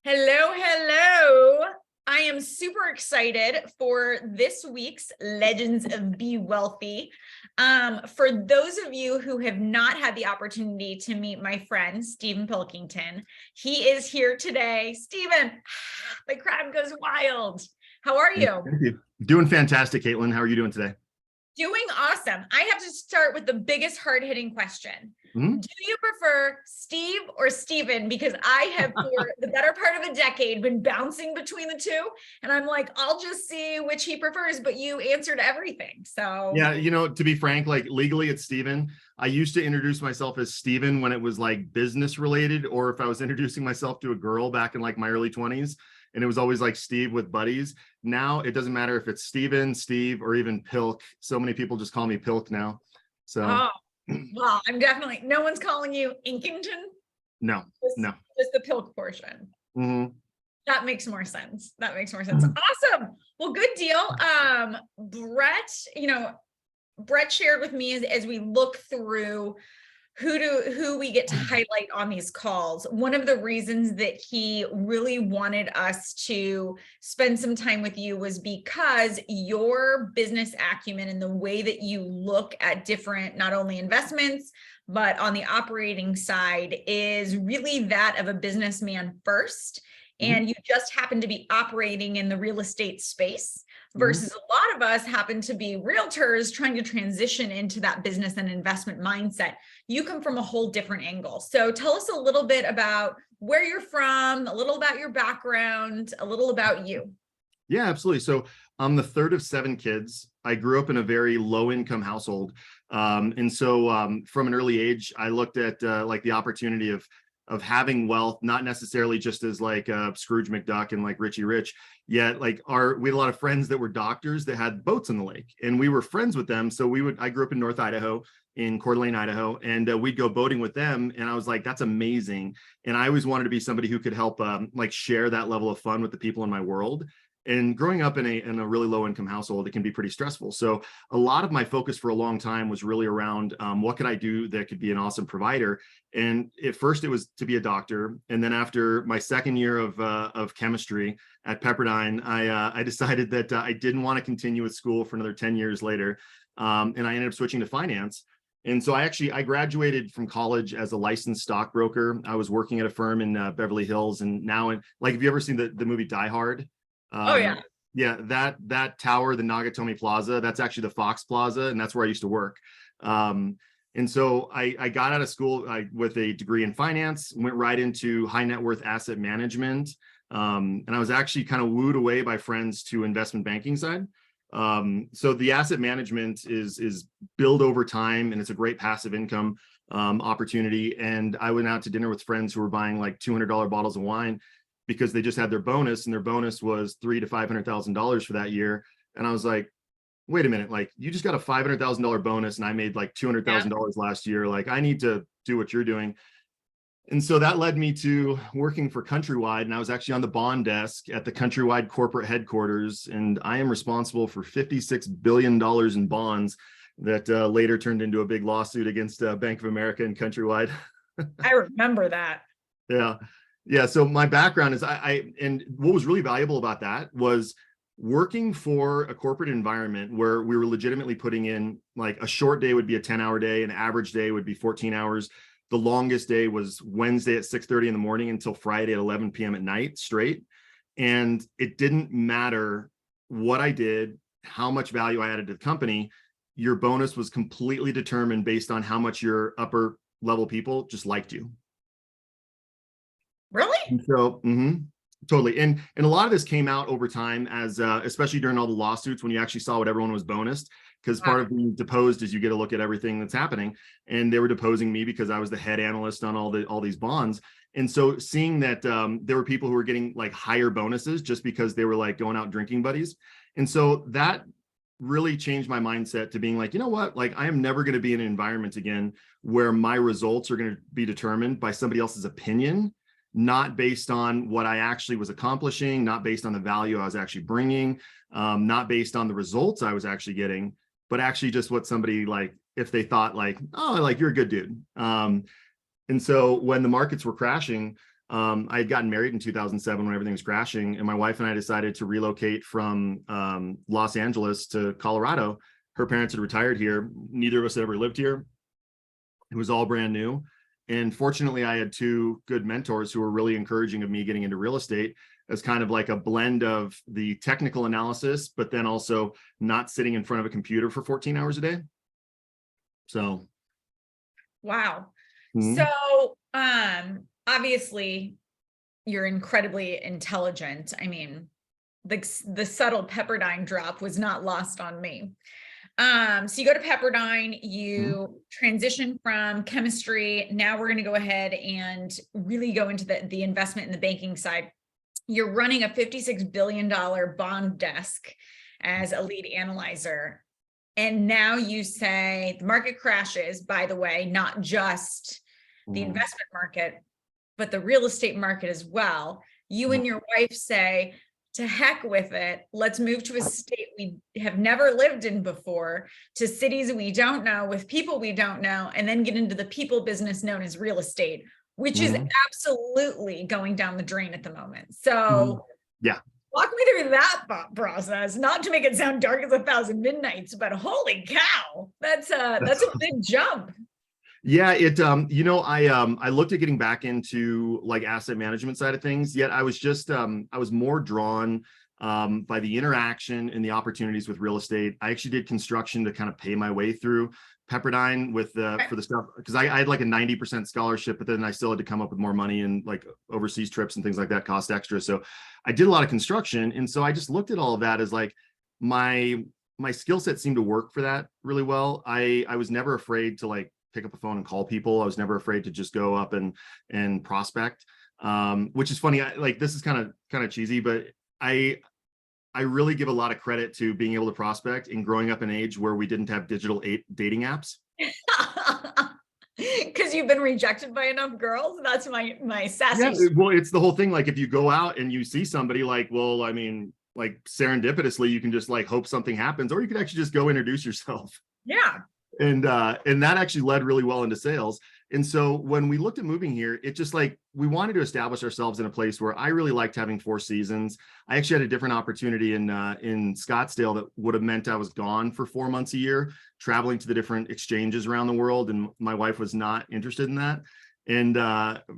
Hello, hello. I am super excited for this week's Legends of Be Wealthy. For those of you who have not had the opportunity to meet my friend, Stephen Pilkington, he is here today. Stephen, the crowd goes wild. How are you? Thank you. Doing fantastic, Caitlin. How are you doing today? Doing awesome. I have to start with the biggest hard-hitting question. Do you prefer Steve or Steven? Because I have, for the better part of a decade, been bouncing between the two. And I'm like, I'll just see which he prefers, but you answered everything. So yeah, to be frank, like legally it's Steven. I used to introduce myself as Steven when it was like business related, or if I was introducing myself to a girl back in like my early 20s. And it was always like Steve with buddies. Now it doesn't matter if it's Steven, Steve, or even Pilk. So many people just call me Pilk now. So well, I'm definitely, no one's calling you Inkington. No. Just the Pilk portion. That makes more sense. Awesome. Well, good deal. Brett shared with me as we look through who we get to highlight on these calls. One of the reasons that he really wanted us to spend some time with you was because your business acumen and the way that you look at different, not only investments, but on the operating side is really that of a businessman first. And you just happen to be operating in the real estate space versus a lot of us happen to be realtors trying to transition into that business and investment mindset. You come from a whole different angle. So tell us a little bit about where you're from, a little about your background, a little about you. Yeah, absolutely. So I'm the third of 7 kids. I grew up in a very low income household. And so from an early age, I looked at like the opportunity of having wealth, not necessarily just as like Scrooge McDuck and like Richie Rich, yet like we had a lot of friends that were doctors that had boats on the lake, and we were friends with them. So I grew up in North Idaho, in Coeur d'Alene, Idaho, and we'd go boating with them. And I was like, that's amazing. And I always wanted to be somebody who could help like share that level of fun with the people in my world. And growing up in a really low income household, it can be pretty stressful. So a lot of my focus for a long time was really around what could I do that could be an awesome provider. And at first it was to be a doctor. And then after my second year of chemistry at Pepperdine, I decided that I didn't want to continue with school for another 10 years later. And I ended up switching to finance. And so I graduated from college as a licensed stockbroker. I was working at a firm in Beverly Hills. And now, like, have you ever seen the movie Die Hard? Oh yeah. Yeah, that tower, the Nagatomi Plaza, that's actually the Fox Plaza, and that's where I used to work. And so I got out of school with a degree in finance, went right into high net worth asset management. And I was actually kind of wooed away by friends to investment banking side. So the asset management is build over time, and it's a great passive income opportunity. And I went out to dinner with friends who were buying like $200 bottles of wine because they just had their bonus, and their bonus was $300,000 to $500,000 for that year. And I was like, wait a minute, like you just got a $500,000 bonus and I made like $200,000 last year. Like I need to do what you're doing. And so that led me to working for Countrywide. And I was actually on the bond desk at the Countrywide corporate headquarters. And I am responsible for $56 billion in bonds that later turned into a big lawsuit against Bank of America and Countrywide. I remember that. Yeah. So my background is and what was really valuable about that was working for a corporate environment where we were legitimately putting in, like, a short day would be a 10-hour day, an average day would be 14 hours. The longest day was Wednesday at 6:30 in the morning until Friday at 11 p.m. at night straight. And it didn't matter what I did, how much value I added to the company. Your bonus was completely determined based on how much your upper level people just liked you. Really? And so, totally. And a lot of this came out over time as, especially during all the lawsuits, when you actually saw what everyone was bonused, because part of being deposed is you get to look at everything that's happening. And they were deposing me because I was the head analyst on all these bonds. And so seeing that there were people who were getting like higher bonuses just because they were like going out drinking buddies. And so that really changed my mindset to being like, you know what, like I am never going to be in an environment again where my results are going to be determined by somebody else's opinion, not based on what I actually was accomplishing, not based on the value I was actually bringing, not based on the results I was actually getting, but actually just what somebody, like, if they thought like, oh, like you're a good dude. And so when the markets were crashing, I had gotten married in 2007 when everything was crashing, and my wife and I decided to relocate from Los Angeles to Colorado. Her parents had retired here. Neither of us had ever lived here. It was all brand new. And fortunately, I had two good mentors who were really encouraging of me getting into real estate as kind of like a blend of the technical analysis, but then also not sitting in front of a computer for 14 hours a day. So. Wow. Mhm. So, obviously you're incredibly intelligent. I mean, the subtle Pepperdine drop was not lost on me. So you go to Pepperdine, you transition from chemistry. Now we're going to go ahead and really go into the investment in the banking side. You're running a $56 billion bond desk as a lead analyzer. And now you say the market crashes, by the way, not just the investment market, but the real estate market as well. You and your wife say, to heck with it. Let's move to a state we have never lived in before, to cities we don't know, with people we don't know, and then get into the people business known as real estate, which is absolutely going down the drain at the moment. So yeah. Walk me through that thought process, not to make it sound dark as 1,000 midnights, but holy cow, that's a big jump. Yeah, I looked at getting back into like asset management side of things, yet I was just I was more drawn by the interaction and the opportunities with real estate. I actually did construction to kind of pay my way through Pepperdine with for the stuff, because I had like a 90% scholarship, but then I still had to come up with more money, and like overseas trips and things like that cost extra. So I did a lot of construction, and so I just looked at all of that as like my skill set seemed to work for that really well. I was never afraid to like pick up a phone and call people. I was never afraid to just go up and prospect, which is funny. Like this is kind of cheesy, but I really give a lot of credit to being able to prospect and growing up in an age where we didn't have digital dating apps. Because you've been rejected by enough girls. That's my sassy. Yeah, well, it's the whole thing. Like if you go out and you see somebody, like, well, I mean, like serendipitously, you can just like hope something happens, or you could actually just go introduce yourself. Yeah. And that actually led really well into sales. And so when we looked at moving here, it just like we wanted to establish ourselves in a place where I really liked having 4 seasons. I actually had a different opportunity in Scottsdale that would have meant I was gone for 4 months a year, traveling to the different exchanges around the world, and my wife was not interested in that, and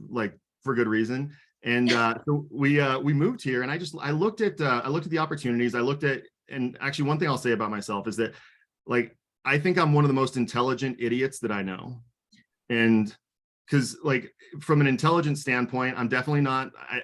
like for good reason. And so we moved here, and I looked at the opportunities. And actually one thing I'll say about myself is that like I think I'm one of the most intelligent idiots that I know. And because like from an intelligence standpoint, I'm definitely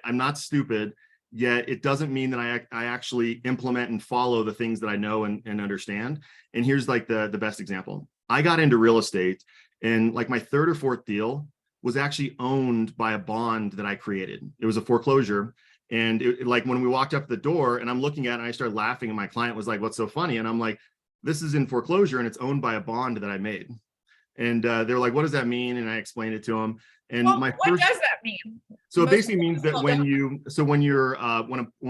I'm not stupid, yet it doesn't mean that I actually implement and follow the things that I know and understand. And here's like the best example. I got into real estate, and like my 3rd or 4th deal was actually owned by a bond that I created. It was a foreclosure. And like when we walked up the door and I'm looking at it, and I started laughing, and my client was like, "What's so funny?" And I'm like, "This is in foreclosure and it's owned by a bond that I made." And they're like, "What does that mean?" And I explained it to them. And what does that mean? So it basically means that when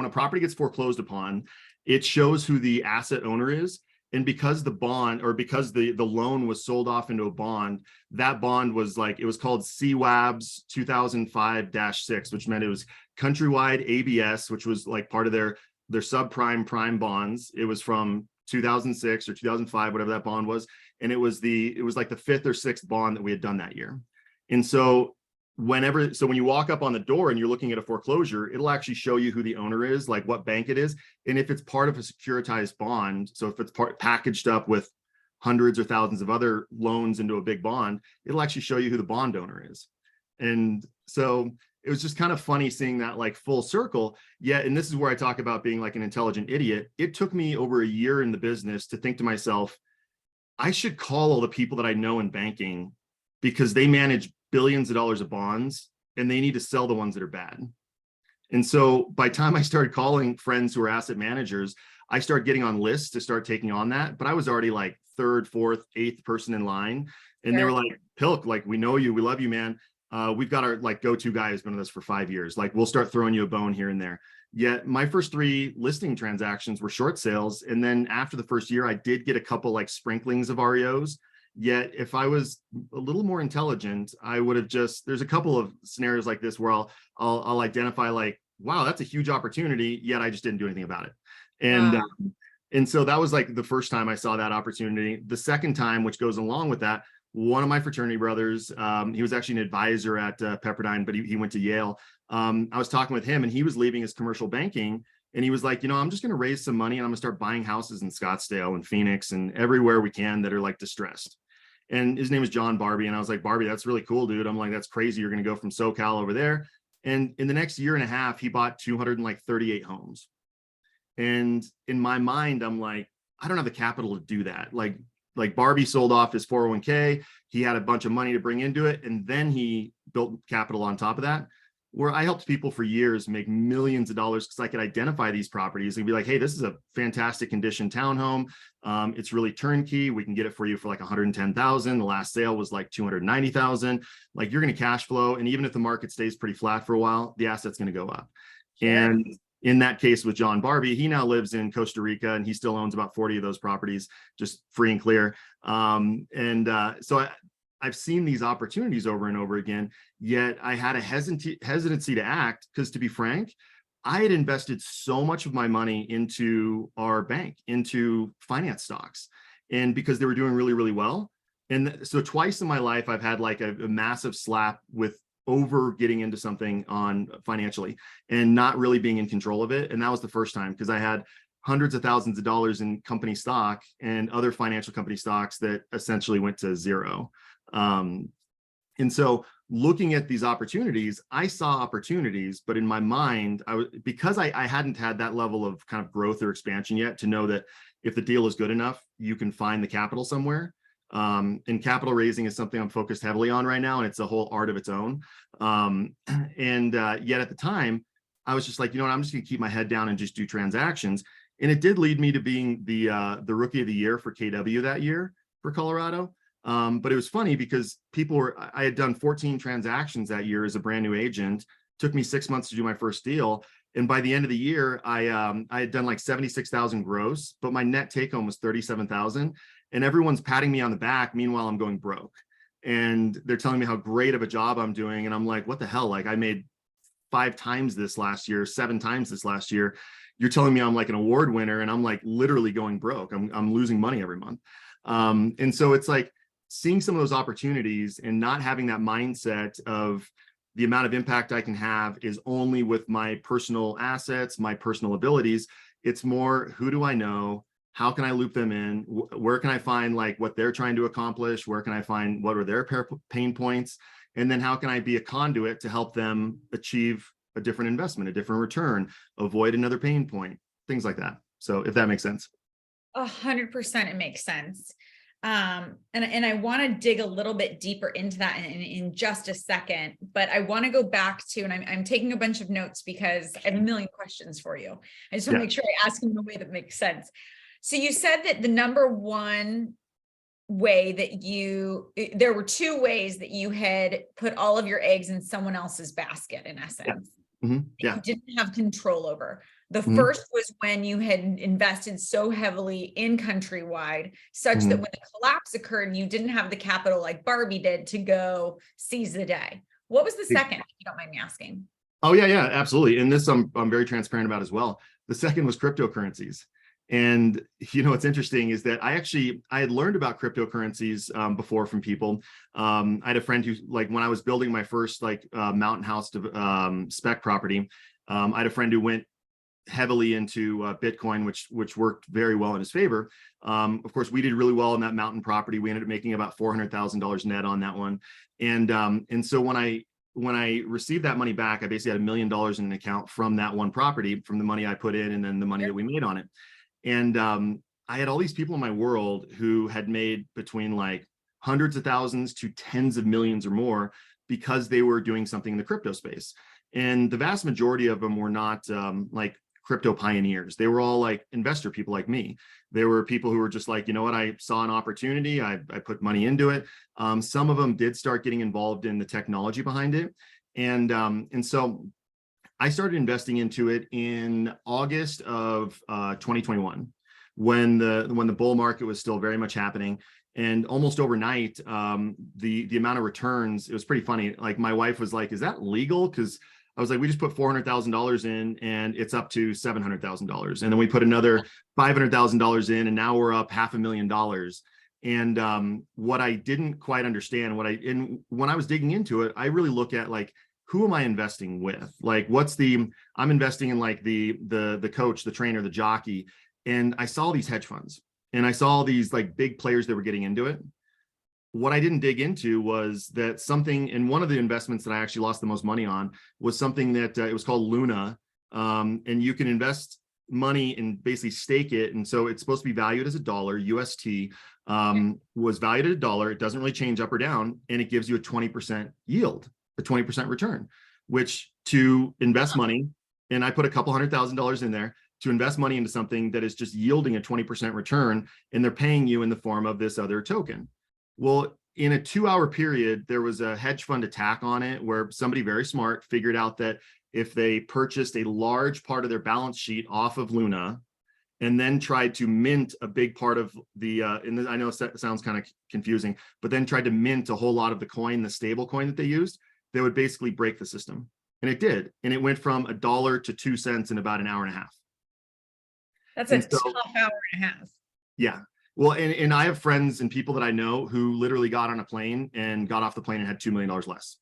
a property gets foreclosed upon, it shows who the asset owner is. And because the bond, or because the loan was sold off into a bond, that bond was like, it was called CWABS 2005-6, which meant it was countrywide ABS, which was like part of their subprime prime bonds. It was from 2006 or 2005, whatever that bond was. And it was like the 5th or 6th bond that we had done that year. And so when you walk up on the door and you're looking at a foreclosure, it'll actually show you who the owner is, like what bank it is. And if it's part of a securitized bond, so if it's packaged up with hundreds or thousands of other loans into a big bond, it'll actually show you who the bond owner is. And so it was just kind of funny seeing that like full circle. Yeah. And this is where I talk about being like an intelligent idiot. It took me over a year in the business to think to myself, I should call all the people that I know in banking, because they manage billions of dollars of bonds and they need to sell the ones that are bad. And so by the time I started calling friends who are asset managers, I started getting on lists to start taking on that. But I was already like 3rd, 4th, 8th person in line. And they were like, "Pilk, like, we know you, we love you, man. We've got our like go-to guy who's been with us for 5 years. Like, we'll start throwing you a bone here and there." Yet my first 3 listing transactions were short sales. And then after the first year, I did get a couple like sprinklings of REOs. Yet if I was a little more intelligent, I would have just, there's a couple of scenarios like this where I'll identify like, wow, that's a huge opportunity, yet I just didn't do anything about it. Uh, And so that was like the first time I saw that opportunity. The second time, which goes along with that, one of my fraternity brothers, he was actually an advisor at Pepperdine, but he went to Yale. I was talking with him and he was leaving his commercial banking. And he was like, I'm just going to raise some money and I'm going to start buying houses in Scottsdale and Phoenix and everywhere we can that are like distressed. And his name is John Barbie. And I was like, Barbie, that's really cool, dude. I'm like, that's crazy. You're going to go from SoCal over there. And in the next year and a half, he bought 238 homes. And in my mind, I'm like, I don't have the capital to do that. Like Barbie sold off his 401k. He had a bunch of money to bring into it. And then he built capital on top of that, where I helped people for years make millions of dollars because I could identify these properties and be like, hey, this is a fantastic condition townhome. It's really turnkey. We can get it for you for like 110,000. The last sale was like 290,000. Like you're going to cash flow. And even if the market stays pretty flat for a while, the asset's going to go up. Sure. And in that case with John Barbie, he now lives in Costa Rica and he still owns about 40 of those properties, just free and clear. So I've seen these opportunities over and over again, yet I had a hesitancy to act because, to be frank, I had invested so much of my money into our bank, into finance stocks, and because they were doing really, really well. And so twice in my life, I've had like a massive slap with over getting into something on financially and not really being in control of it. And that was the first time because I had hundreds of thousands of dollars in company stock and other financial company stocks that essentially went to zero. And so looking at these opportunities, I saw opportunities, but in my mind, because I hadn't had that level of kind of growth or expansion yet to know that if the deal is good enough, you can find the capital somewhere. And capital raising is something I'm focused heavily on right now. And it's a whole art of its own. Yet at the time, I was just like, I'm just gonna keep my head down and just do transactions. And it did lead me to being the rookie of the year for KW that year for Colorado. But it was funny because I had done 14 transactions that year as a brand new agent. Took me 6 months to do my first deal. And by the end of the year, I had done like 76,000 gross, but my net take home was 37,000. And everyone's patting me on the back. Meanwhile, I'm going broke. And they're telling me how great of a job I'm doing. And I'm like, what the hell? Like I made 5 times this last year, 7 times this last year. You're telling me I'm like an award winner and I'm like literally going broke. I'm losing money every month. And so it's like seeing some of those opportunities and not having that mindset of the amount of impact I can have is only with my personal assets, my personal abilities. It's more, who do I know? How can I loop them in? Where can I find like what they're trying to accomplish? Where can I find what are their pain points? And then how can I be a conduit to help them achieve a different investment, a different return, avoid another pain point, things like that. So if that makes sense. 100% it makes sense. And I want to dig a little bit deeper into that in just a second, but I want to go back to, and I'm taking a bunch of notes because I have a million questions for you. I just want to make sure I ask them in a way that makes sense. So you said that the number one way that there were 2 ways that you had put all of your eggs in someone else's basket, in essence. You didn't have control over. The first was when you had invested so heavily in Countrywide, such that when the collapse occurred, you didn't have the capital like Barbie did to go seize the day. What was the second, if you don't mind me asking? Oh yeah, absolutely. And this I'm very transparent about as well. The second was cryptocurrencies. And what's interesting is that I had learned about cryptocurrencies before from people. I had a friend who, like, when I was building my first mountain house spec property, I had a friend who went heavily into Bitcoin, which worked very well in his favor. Of course, we did really well on that mountain property. We ended up making about $400,000 net on that one. And so when I received that money back, I basically had $1 million in an account from that one property, from the money I put in and then the money that we made on it. And I had all these people in my world who had made between like hundreds of thousands to tens of millions or more because they were doing something in the crypto space. And the vast majority of them were not like crypto pioneers. They were all like investor people like me. They were people who were just like, what, I saw an opportunity. I put money into it. Some of them did start getting involved in the technology behind it. And so I started investing into it in August of 2021, when the bull market was still very much happening. And almost overnight, the amount of returns, it was pretty funny. Like my wife was like, is that legal? Because I was like, we just put $400,000 in and it's up to $700,000. And then we put another $500,000 in and now we're up $500,000. And what I didn't quite understand, when I was digging into it, I really look at like, who am I investing with? Like, I'm investing in like the coach, the trainer, the jockey. And I saw these hedge funds and I saw these like big players that were getting into it. What I didn't dig into was that something, and one of the investments that I actually lost the most money on was something that it was called Luna. And you can invest money and basically stake it. And so it's supposed to be valued as $1, UST, was valued at $1. It doesn't really change up or down. And it gives you a 20% yield, a 20% return, which to invest money, and I put a couple $100,000 in there to invest money into something that is just yielding a 20% return, and they're paying you in the form of this other token. Well, in a 2-hour period, there was a hedge fund attack on it where somebody very smart figured out that if they purchased a large part of their balance sheet off of Luna and then tried to mint a big part of the, and I know it sounds kind of confusing, but then tried to mint a whole lot of the coin, the stable coin that they used, they would basically break the system. And it did. And it went from $1 to 2 cents in about an hour and a half. That's a tough hour and a half. Yeah. Well, and I have friends and people that I know who literally got on a plane and got off the plane and had $2 million less.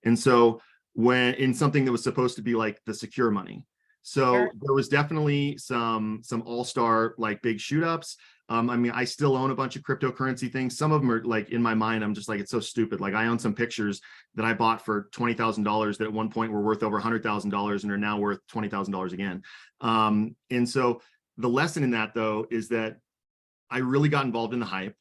And so when in something that was supposed to be like the secure money. So Sure. there was definitely some all-star like big shoot ups. I mean, I still own a bunch of cryptocurrency things. Some of them are like in my mind, I'm just like, it's so stupid. Like I own some pictures that I bought for $20,000 that at one point were worth over $100,000 and are now worth $20,000 again. And so the lesson in that though, is that I really got involved in the hype.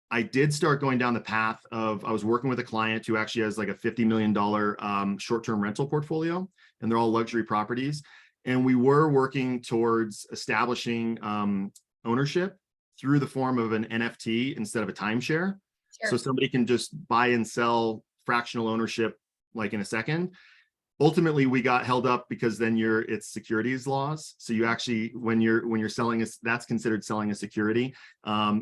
I did start going down the path of, I was working with a client who actually has like a $50 million short-term rental portfolio, and they're all luxury properties. And we were working towards establishing ownership through the form of an NFT instead of a timeshare. Sure. So somebody can just buy and sell fractional ownership like in a second. Ultimately, we got held up because then it's securities laws. So you actually, when you're selling, that's considered selling a security,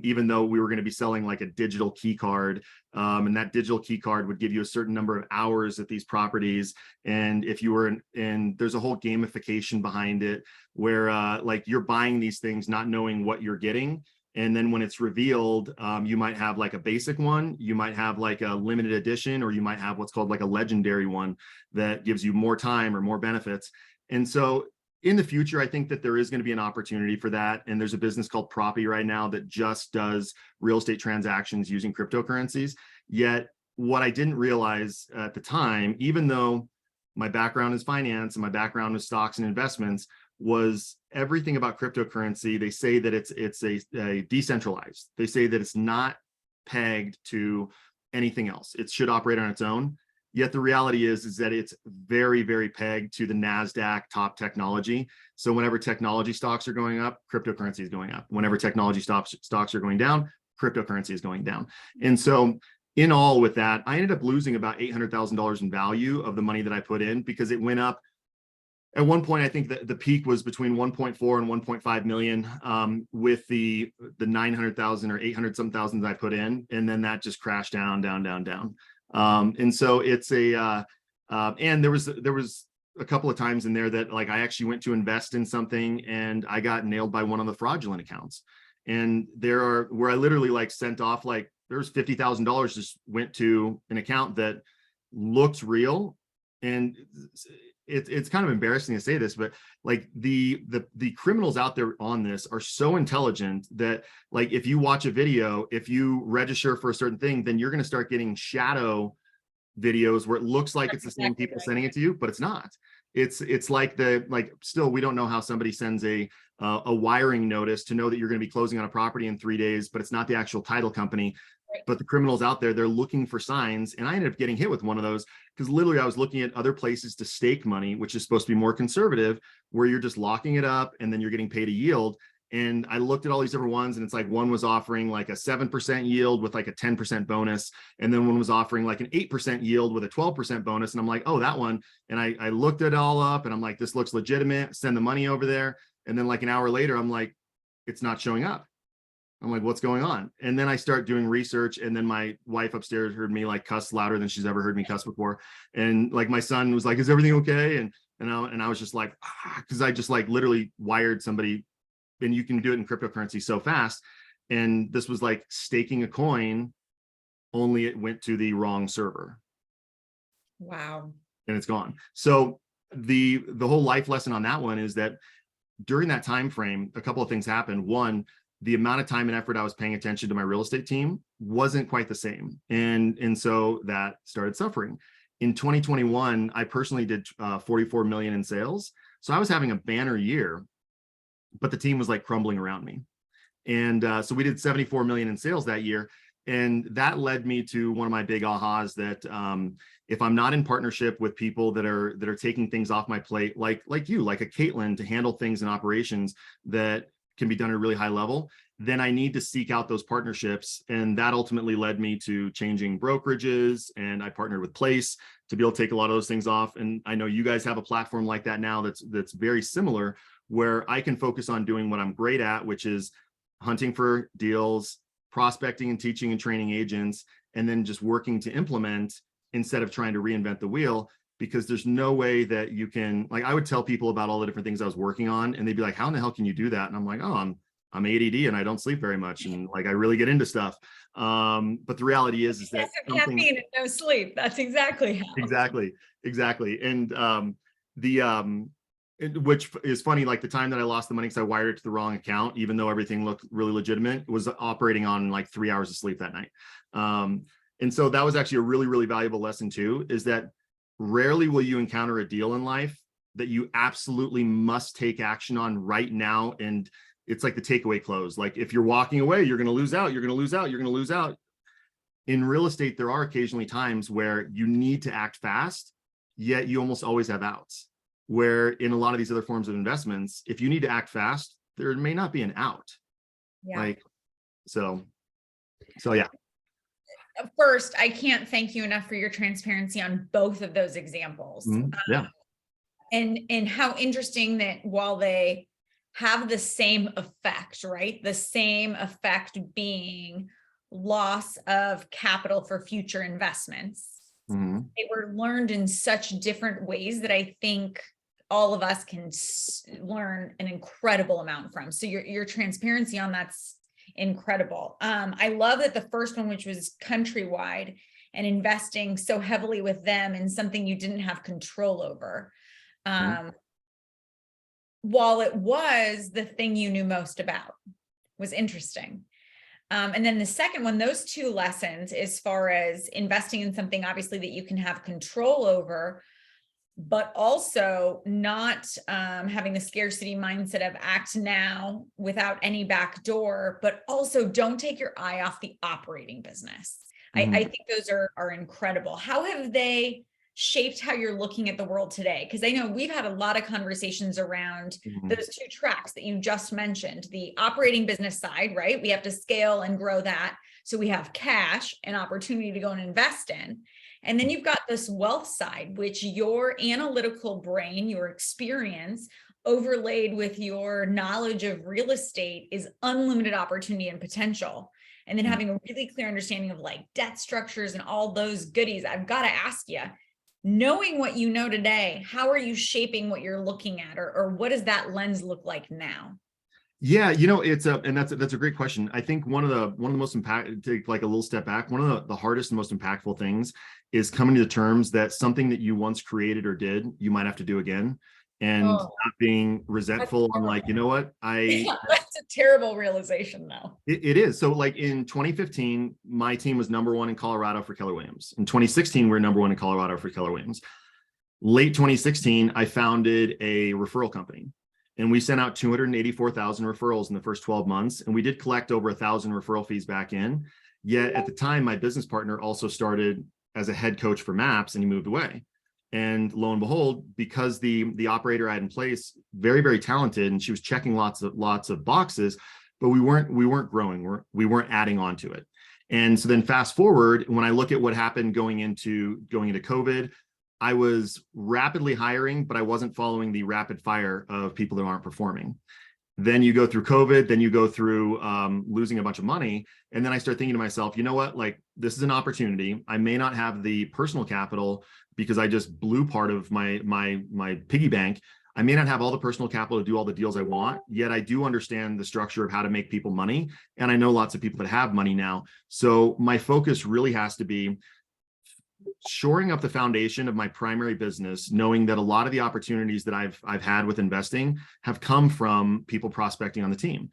even though we were going to be selling like a digital key card, and that digital key card would give you a certain number of hours at these properties. And if you were and there's a whole gamification behind it where like you're buying these things not knowing what you're getting. And then when it's revealed, you might have like a basic one, you might have like a limited edition, or you might have what's called like a legendary one that gives you more time or more benefits. And so in the future, I think that there is going to be an opportunity for that. And there's a business called Proppy right now that just does real estate transactions using cryptocurrencies. Yet what I didn't realize at the time, even though my background is finance and my background is stocks and investments, was everything about cryptocurrency. They say that it's a decentralized. They say that it's not pegged to anything else. It should operate on its own. Yet the reality is that it's very, very pegged to the NASDAQ top technology. So whenever technology stocks are going up, cryptocurrency is going up. Whenever technology stocks are going down, cryptocurrency is going down. And so in all with that, I ended up losing about $800,000 in value of the money that I put in because it went up. At one point, I think that the peak was between 1.4 and 1.5 million with the 900,000 or 800 some thousand that I put in, and then that just crashed down. And so it's and there was a couple of times in there that like I actually went to invest in something and I got nailed by one of the fraudulent accounts. And there are where I literally like sent off like there's $50,000 just went to an account that looked real. And it's kind of embarrassing to say this, but like the criminals out there on this are so intelligent that like if you watch a video, if you register for a certain thing, then you're going to start getting shadow videos where it looks like it's the same people sending it to you, but it's not. It's like still we don't know how somebody sends a wiring notice to know that you're going to be closing on a property in 3 days, but it's not the actual title company. But the criminals out there, they're looking for signs. And I ended up getting hit with one of those because literally I was looking at other places to stake money, which is supposed to be more conservative, where you're just locking it up and then you're getting paid a yield. And I looked at all these different ones and it's like one was offering like a 7% yield with like a 10% bonus. And then one was offering like an 8% yield with a 12% bonus. And I'm like, oh, that one. And I looked it all up and I'm like, this looks legitimate, send the money over there. And then like an hour later, I'm like, it's not showing up. I'm like, what's going on? And then I start doing research, and then my wife upstairs heard me like cuss louder than she's ever heard me cuss before. And like my son was like, is everything okay? And I was just like, because I just like literally wired somebody, and you can do it in cryptocurrency so fast. And this was like staking a coin, only it went to the wrong server. Wow. And it's gone. So the whole life lesson on that one is that during that time frame, a couple of things happened. One, the amount of time and effort I was paying attention to my real estate team wasn't quite the same. And so that started suffering. In 2021, I personally did 44 million in sales. So I was having a banner year, but the team was like crumbling around me. And so we did 74 million in sales that year. And that led me to one of my big ahas that if I'm not in partnership with people that are taking things off my plate, like you, like a Caitlin, to handle things in operations that can be done at a really high level, then I need to seek out those partnerships. And that ultimately led me to changing brokerages. And I partnered with Place to be able to take a lot of those things off. And I know you guys have a platform like that now that's very similar, where I can focus on doing what I'm great at, which is hunting for deals, prospecting and teaching and training agents, and then just working to implement instead of trying to reinvent the wheel. Because there's no way that you can, like, I would tell people about all the different things I was working on, and they'd be like, how in the hell can you do that? And I'm like, oh, I'm ADD and I don't sleep very much, and like I really get into stuff. But the reality is that caffeine and no sleep. That's exactly how. Exactly. And which is funny, like the time that I lost the money because I wired it to the wrong account, even though everything looked really legitimate, was operating on like 3 hours of sleep that night. And so that was actually a really, really valuable lesson too, is that rarely will you encounter a deal in life that you absolutely must take action on right now. And it's like the takeaway close. Like if you're walking away, you're going to lose out, you're going to lose out, you're going to lose out. In real estate, there are occasionally times where you need to act fast, yet you almost always have outs. Where in a lot of these other forms of investments, if you need to act fast, there may not be an out. Yeah. Like, so yeah. First, I can't thank you enough for your transparency on both of those examples. Yeah. And how interesting that while they have the same effect, right? The same effect being loss of capital for future investments. They were learned in such different ways that I think all of us can learn an incredible amount from. So your transparency on that's incredible. I love that the first one, which was Countrywide, and investing so heavily with them in something you didn't have control over. While it was the thing you knew most about, was interesting. And then the second one, those two lessons, as far as investing in something obviously that you can have control over, but also not having the scarcity mindset of act now without any back door, but also don't take your eye off the operating business. I think those are incredible. How have they shaped how you're looking at the world today? Because I know we've had a lot of conversations around those two tracks that you just mentioned, the operating business side, right? We have to scale and grow that. So we have cash and opportunity to go and invest in. And then you've got this wealth side, which your analytical brain, your experience overlaid with your knowledge of real estate is unlimited opportunity and potential. And then having a really clear understanding of like debt structures and all those goodies. I've got to ask you, knowing what you know today, how are you shaping what you're looking at, or what does that lens look like now? Yeah, and that's a great question. I think one of the most take like a little step back. One of the hardest and most impactful things is coming to the terms that something that you once created or did, you might have to do again, and not being resentful on like, you know what, that's a terrible realization though. It is. So like in 2015, my team was #1 in Colorado for Keller Williams. In 2016, we were #1 in Colorado for Keller Williams. Late 2016, I founded a referral company. And we sent out 284,000 referrals in the first 12 months. And we did collect over 1,000 referral fees back in. Yet at the time, my business partner also started as a head coach for MAPS, and he moved away. And lo and behold, because the operator I had in place, very, very talented, and she was checking lots of boxes, but we weren't growing. We weren't adding on to it. And so then fast forward, when I look at what happened going into COVID, I was rapidly hiring, but I wasn't following the rapid fire of people that aren't performing. Then you go through COVID, then you go through losing a bunch of money. And then I start thinking to myself, you know what, like this is an opportunity. I may not have the personal capital because I just blew part of my piggy bank. I may not have all the personal capital to do all the deals I want, yet I do understand the structure of how to make people money. And I know lots of people that have money now. So my focus really has to be shoring up the foundation of my primary business, knowing that a lot of the opportunities that I've had with investing have come from people prospecting on the team.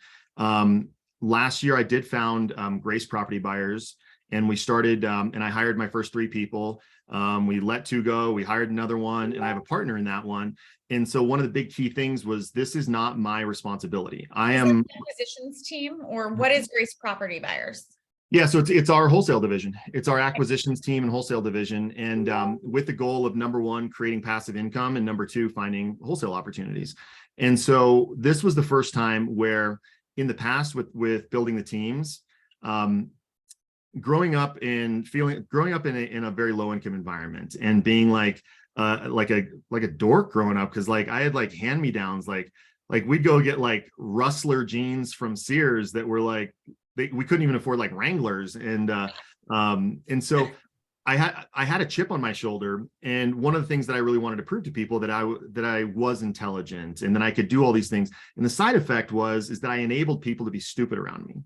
Last year, I did found Grace Property Buyers, and we started, and I hired my first 3 people. We let 2 go, we hired another one, and I have a partner in that one. And so one of the big key things was this is not my responsibility. I am acquisitions team, or what is Grace Property Buyers? Yeah, so it's our wholesale division. It's our acquisitions team and wholesale division. And with the goal of number 1, creating passive income, and number 2, finding wholesale opportunities. And so this was the first time where in the past with building the teams, growing up in a very low income environment and being like a dork growing up, because like I had like hand-me-downs, like we'd go get like Rustler jeans from Sears that were like, we couldn't even afford like Wranglers. And so I had a chip on my shoulder. And one of the things that I really wanted to prove to people that I was intelligent and that I could do all these things. And the side effect is that I enabled people to be stupid around me,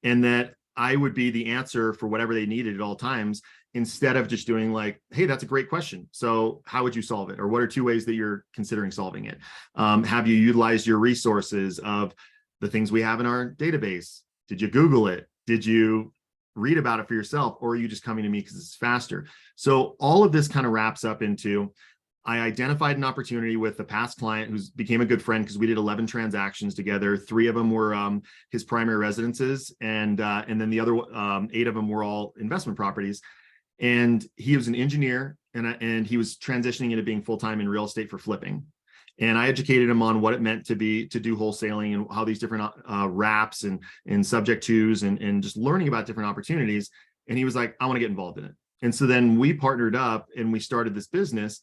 and that I would be the answer for whatever they needed at all times, instead of just doing like, hey, that's a great question. So how would you solve it? Or what are 2 ways that you're considering solving it? Have you utilized your resources of the things we have in our database? Did you Google it? Did you read about it for yourself? Or are you just coming to me because it's faster? So all of this kind of wraps up into, I identified an opportunity with a past client who's became a good friend because we did 11 transactions together. 3 of them were his primary residences, and then the other 8 of them were all investment properties. And he was an engineer, and he was transitioning into being full-time in real estate for flipping. And I educated him on what it meant to do wholesaling, and how these different wraps and subject tos and just learning about different opportunities. And he was like, I want to get involved in it. And so then we partnered up and we started this business.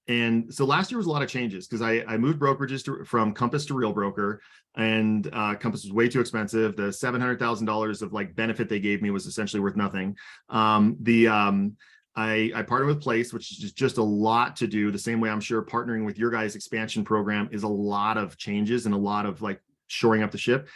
And so last year was a lot of changes because I moved brokerages from Compass to Real Broker, and Compass was way too expensive. The $700,000 of like benefit they gave me was essentially worth nothing. I partnered with Place, which is just a lot to do. The same way I'm sure partnering with your guys' expansion program is a lot of changes and a lot of like shoring up the ship.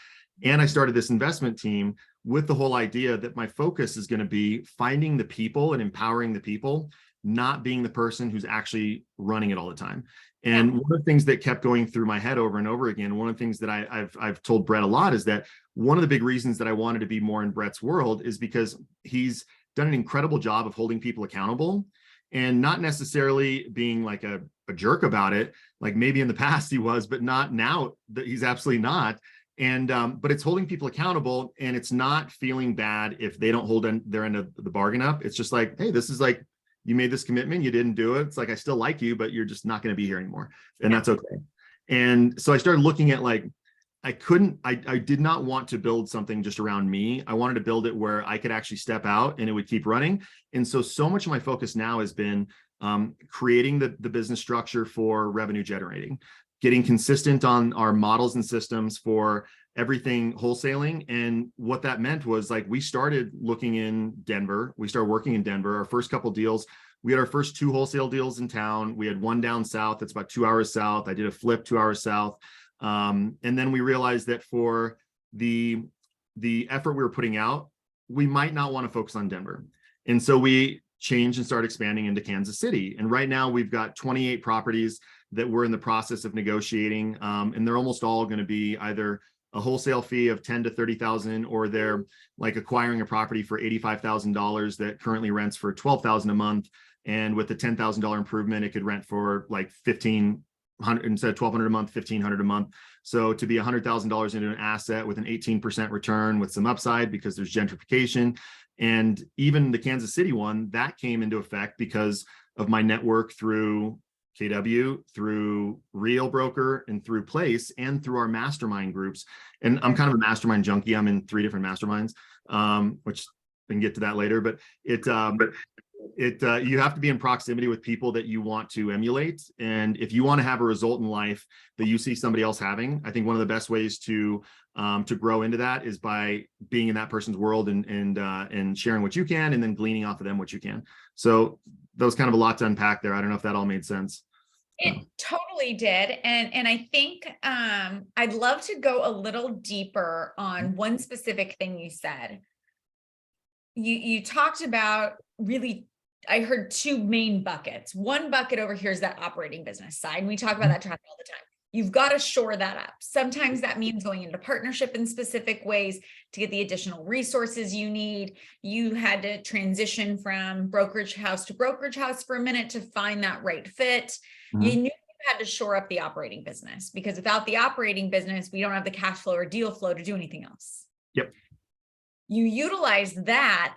And I started this investment team with the whole idea that my focus is going to be finding the people and empowering the people, not being the person who's actually running it all the time. And one of the things that kept going through my head over and over again, one of the things that I've told Brett a lot, is that one of the big reasons that I wanted to be more in Brett's world is because he's done an incredible job of holding people accountable, and not necessarily being like a jerk about it. Like maybe in the past he was, but not now. That he's absolutely not. And but it's holding people accountable, and it's not feeling bad if they don't hold their end of the bargain up. It's just like, hey, this is like, you made this commitment, you didn't do it. It's like, I still like you, but you're just not going to be here anymore, and that's okay. And so I started looking at like, I did not want to build something just around me. I wanted to build it where I could actually step out and it would keep running. And so much of my focus now has been creating the business structure for revenue generating, getting consistent on our models and systems for everything wholesaling. And what that meant was like, we started looking in Denver. We started working in Denver. Our first couple deals, we had our first 2 wholesale deals in town. We had one down south that's about 2 hours south. I did a flip 2 hours south. And then we realized that for the effort we were putting out, we might not want to focus on Denver. And so we changed and started expanding into Kansas City. And right now we've got 28 properties that we're in the process of negotiating. And they're almost all going to be either a wholesale fee of $10,000 to $30,000, or they're like acquiring a property for $85,000 that currently rents for $12,000 a month. And with the $10,000 improvement, it could rent for like $1,500 instead of $1,200 a month, $1,500 a month. So to be $100,000 into an asset with an 18% return with some upside because there's gentrification. And even the Kansas City one, that came into effect because of my network through KW, through Real Broker, and through Place, and through our mastermind groups. And I'm kind of a mastermind junkie. I'm in 3 different masterminds, which we can get to that later. But You have to be in proximity with people that you want to emulate. And if you want to have a result in life that you see somebody else having, I think one of the best ways to grow into that is by being in that person's world and sharing what you can, and then gleaning off of them what you can. So that was kind of a lot to unpack there. I don't know if that all made sense. It totally did. And I think I'd love to go a little deeper on one specific thing you said. You talked about really, I heard two main buckets. One bucket over here is that operating business side. And we talk about that all the time. You've got to shore that up. Sometimes that means going into partnership in specific ways to get the additional resources you need. You had to transition from brokerage house to brokerage house for a minute to find that right fit. You knew you had to shore up the operating business, because without the operating business, we don't have the cash flow or deal flow to do anything else. Yep. You utilize that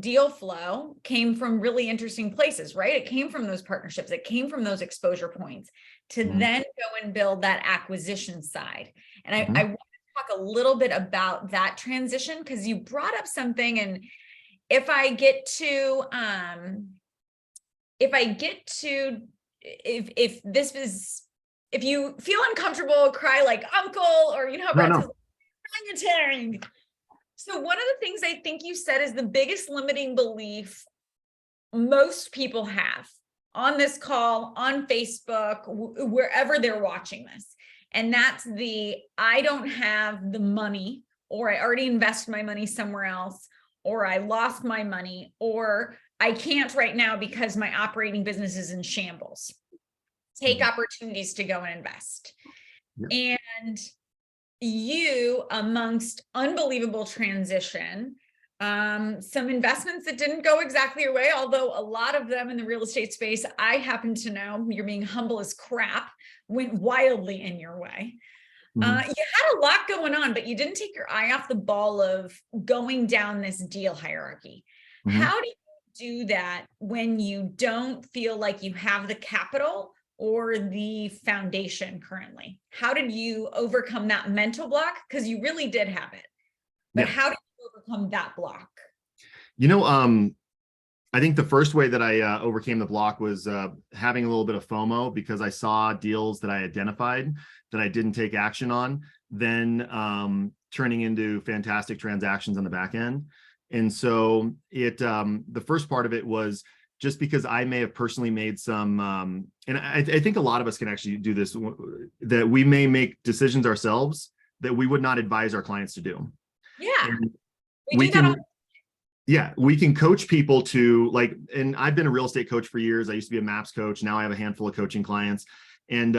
deal flow came from really interesting places, right? It came from those partnerships. It came from those exposure points to then go and build that acquisition side. And I want to talk a little bit about that transition, because you brought up something. And if you feel uncomfortable, cry like uncle, or no. So one of the things I think you said is the biggest limiting belief most people have on this call, on Facebook, wherever they're watching this. And that's I don't have the money, or I already invest my money somewhere else, or I lost my money, or I can't right now because my operating business is in shambles. Take opportunities to go and invest. Yep. And you, amongst unbelievable transition, some investments that didn't go exactly your way, although a lot of them in the real estate space, I happen to know, you're being humble as crap, went wildly in your way. You had a lot going on, but you didn't take your eye off the ball of going down this deal hierarchy. How do you do that when you don't feel like you have the capital or the foundation currently? How did you overcome that mental block? Because you really did have it, but how did you overcome that block? I think the first way that I overcame the block was having a little bit of FOMO, because I saw deals that I identified that I didn't take action on, then turning into fantastic transactions on the back end. And so the first part of it was just because I may have personally made some, and I think a lot of us can actually do this, that we may make decisions ourselves that we would not advise our clients to do. Yeah. We can coach people to and I've been a real estate coach for years. I used to be a MAPS coach. Now I have a handful of coaching clients, and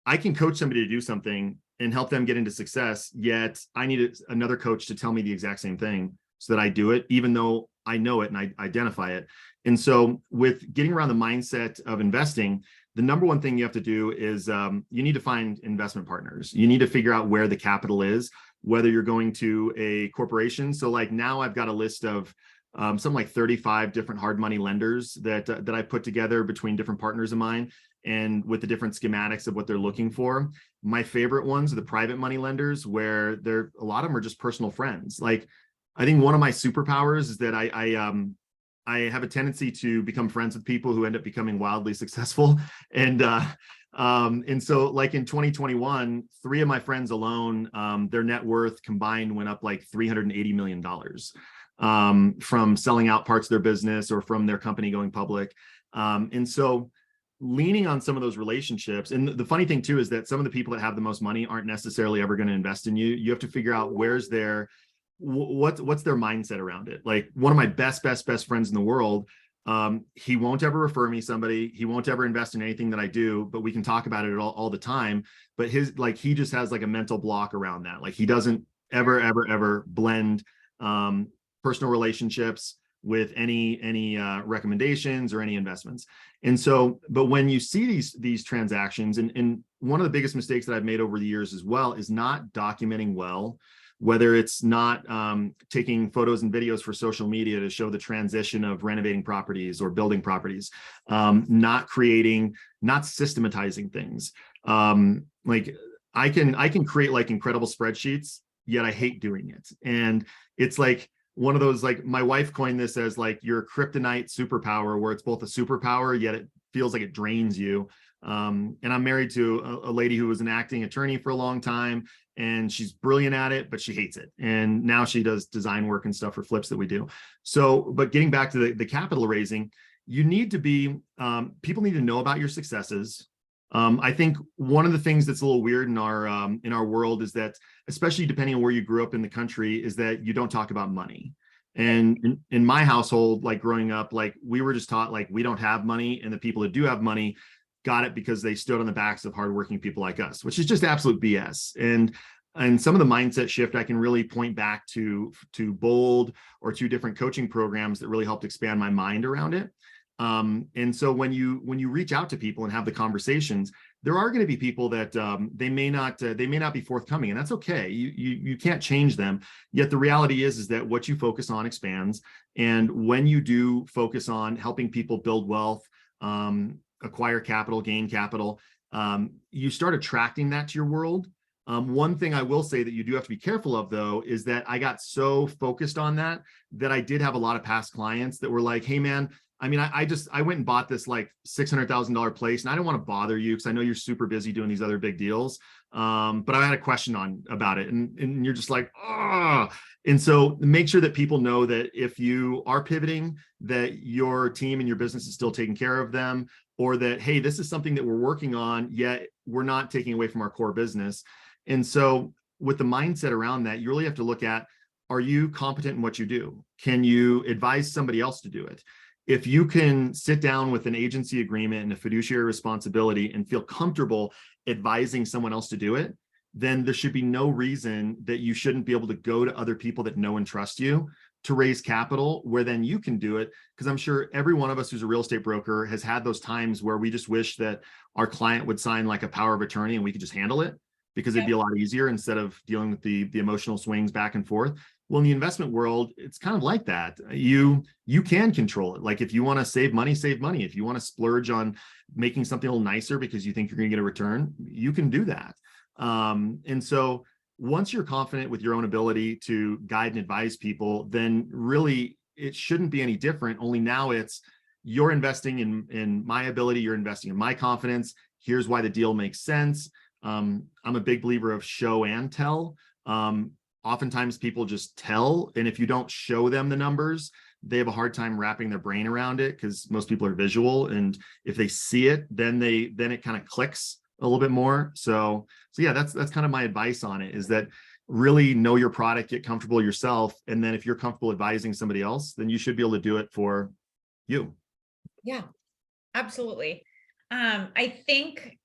I can coach somebody to do something and help them get into success. Yet I need another coach to tell me the exact same thing so that I do it, even though I know it and I identify it. And so with getting around the mindset of investing, the number one thing you have to do is you need to find investment partners. You need to figure out where the capital is, whether you're going to a corporation. So now I've got a list of something like 35 different hard money lenders that I put together between different partners of mine, and with the different schematics of what they're looking for. My favorite ones are the private money lenders, where a lot of them are just personal friends. I think one of my superpowers is that I have a tendency to become friends with people who end up becoming wildly successful. And so in 2021, 3 of my friends alone, their net worth combined went up like $380 million from selling out parts of their business or from their company going public. And so leaning on some of those relationships. And the funny thing too is that some of the people that have the most money aren't necessarily ever going to invest in you. You have to figure out what's their mindset around it. One of my best friends in the world, he won't ever refer me somebody. He won't ever invest in anything that I do, but we can talk about it all the time. But he just has a mental block around that. He doesn't ever blend personal relationships with any recommendations or any investments. And so, but when you see these transactions, and one of the biggest mistakes that I've made over the years as well is not documenting well, whether it's not taking photos and videos for social media to show the transition of renovating properties or building properties, not systematizing things. I can create incredible spreadsheets, yet I hate doing it. And it's one of those, like my wife coined this as like your kryptonite superpower, where it's both a superpower, yet it feels like it drains you. And I'm married to a lady who was an acting attorney for a long time, and she's brilliant at it, but she hates it. And now she does design work and stuff for flips that we do. So, but getting back to the capital raising, you need to be, people need to know about your successes. I think one of the things that's a little weird in our world is that, especially depending on where you grew up in the country, is that you don't talk about money. And in my household, like growing up, like we were just taught like we don't have money, and the people that do have money got it because they stood on the backs of hardworking people like us, which is just absolute BS. And some of the mindset shift I can really point back to Bold or to different coaching programs that really helped expand my mind around it. And so when you reach out to people and have the conversations, there are going to be people that they may not be forthcoming, and that's okay. You can't change them. Yet the reality is that what you focus on expands. And when you do focus on helping people build wealth, acquire capital, gain capital, you start attracting that to your world. One thing I will say that you do have to be careful of, though, is that I got so focused on that I did have a lot of past clients that were like, hey, man, I mean, I went and bought this like $600,000 place, and I don't want to bother you because I know you're super busy doing these other big deals. But I had a question about it, and you're just like, oh. And so make sure that people know that if you are pivoting, that your team and your business is still taking care of them, or that, hey, this is something that we're working on, yet we're not taking away from our core business. And so with the mindset around that, you really have to look at, are you competent in what you do? Can you advise somebody else to do it? If you can sit down with an agency agreement and a fiduciary responsibility and feel comfortable advising someone else to do it, then there should be no reason that you shouldn't be able to go to other people that know and trust you to raise capital, where then you can do it. Because I'm sure every one of us who's a real estate broker has had those times where we just wish that our client would sign like a power of attorney and we could just handle it, because it'd be a lot easier instead of dealing with the emotional swings back and forth. Well, in the investment world, it's kind of like that. You can control it. Like if you want to save money, save money. If you want to splurge on making something a little nicer because you think you're going to get a return, you can do that. And so once you're confident with your own ability to guide and advise people, then really it shouldn't be any different. Only now it's, you're investing in my ability, you're investing in my confidence. Here's why the deal makes sense. I'm a big believer of show and tell. Oftentimes people just tell, and if you don't show them the numbers, they have a hard time wrapping their brain around it, because most people are visual, and if they see it, then it kind of clicks a little bit more. So yeah, that's kind of my advice on it, is that really know your product, get comfortable yourself, and then if you're comfortable advising somebody else, then you should be able to do it for you. Yeah, absolutely. I think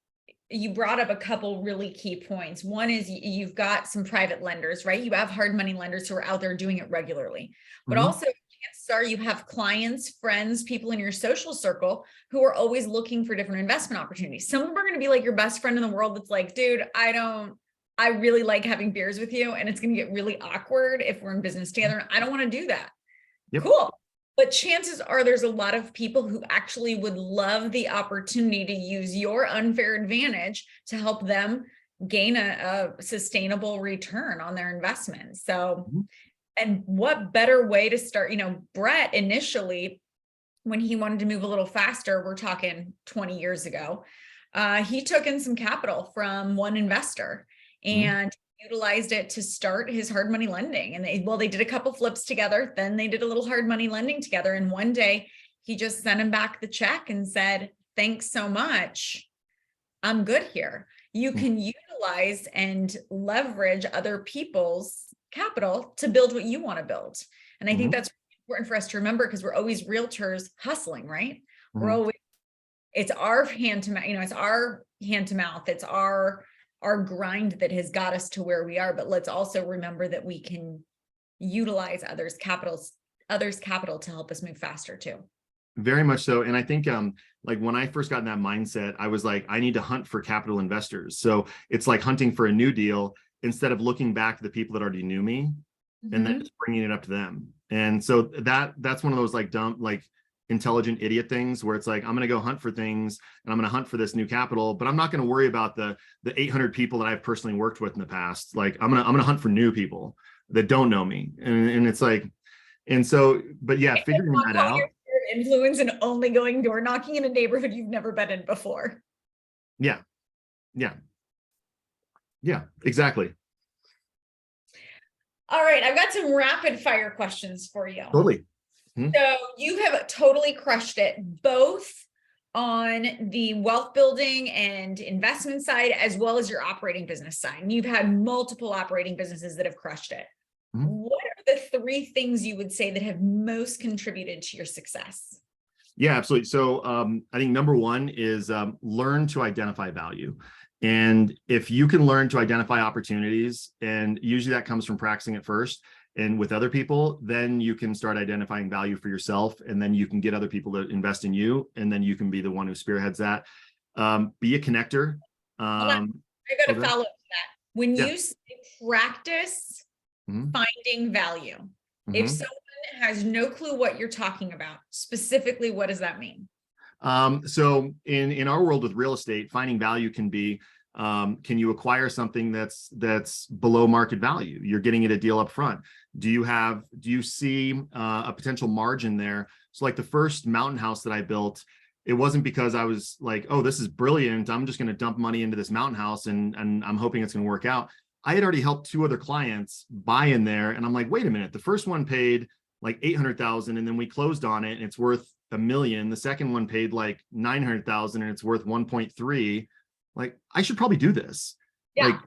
you brought up a couple really key points. One is you've got some private lenders, right? You have hard money lenders who are out there doing it regularly, but also chances are you have clients, friends, people in your social circle who are always looking for different investment opportunities. Some of them are going to be like your best friend in the world that's like, dude, I really like having beers with you, and it's going to get really awkward if we're in business together, and I don't want to do that. Yep. Cool. But chances are there's a lot of people who actually would love the opportunity to use your unfair advantage to help them gain a sustainable return on their investment. So, and what better way to start? Brett initially, when he wanted to move a little faster, we're talking 20 years ago, he took in some capital from one investor and utilized it to start his hard money lending. And they did a couple flips together. Then they did a little hard money lending together. And one day he just sent him back the check and said, thanks so much. I'm good here. You can utilize and leverage other people's capital to build what you want to build. And I think that's important for us to remember, because we're always realtors hustling, right? We're always, it's our hand to mouth, it's our hand to mouth. It's our grind that has got us to where we are. But let's also remember that we can utilize others' capital to help us move faster too. Very much so. And I think like when I first got in that mindset, I was like, I need to hunt for capital investors. So it's like hunting for a new deal instead of looking back to the people that already knew me and then just bringing it up to them. And so that's one of those like dumb, like intelligent idiot things where it's like, I'm going to go hunt for things and I'm going to hunt for this new capital, but I'm not going to worry about the 800 people that I've personally worked with in the past. Like I'm going to hunt for new people that don't know me. And it's like, And so, but yeah, figuring Not that calling out. your sphere of influence and only going door knocking in a neighborhood you've never been in before. Yeah. Yeah. Yeah, exactly. All right, I've got some rapid fire questions for you. Totally. Hmm. So you have totally crushed it, both on the wealth building and investment side, as well as your operating business side. And you've had multiple operating businesses that have crushed it. Mhm. What are the three things you would say that have most contributed to your success? Yeah, absolutely. So I think number one is learn to identify value. And if you can learn to identify opportunities, and usually that comes from practicing it first and with other people, then you can start identifying value for yourself. And then you can get other people to invest in you. And then you can be the one who spearheads that. Be a connector. Hold on, I got to Okay. follow up that. When Yeah. you say practice Mhm. finding value, if Mhm. someone has no clue what you're talking about, specifically, what does that mean? So in our world with real estate, finding value can be, can you acquire something that's below market value? You're getting it a deal up front. Do you see a potential margin there? So like the first mountain house that I built, it wasn't because I was like, oh, this is brilliant, I'm just going to dump money into this mountain house and I'm hoping it's going to work out. I had already helped two other clients buy in there, and I'm like, wait a minute, the first one paid like 800,000, and then we closed on it and it's worth $1 million. The second one paid like 900,000 and it's worth 1.3. Like, I should probably do this. Yeah.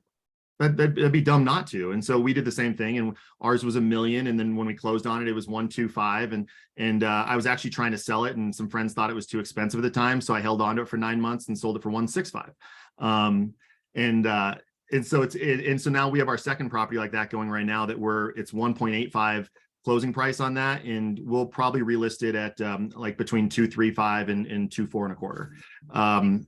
Like, that'd be dumb not to. And so we did the same thing, and ours was $1 million. And then when we closed on it, it was 1.25. And I was actually trying to sell it, and some friends thought it was too expensive at the time, so I held on to it for 9 months and sold it for 1.65. And so now we have our second property like that going right now, that it's 1.85 closing price on that, and we'll probably relist it at like between 2.35 and 2.425.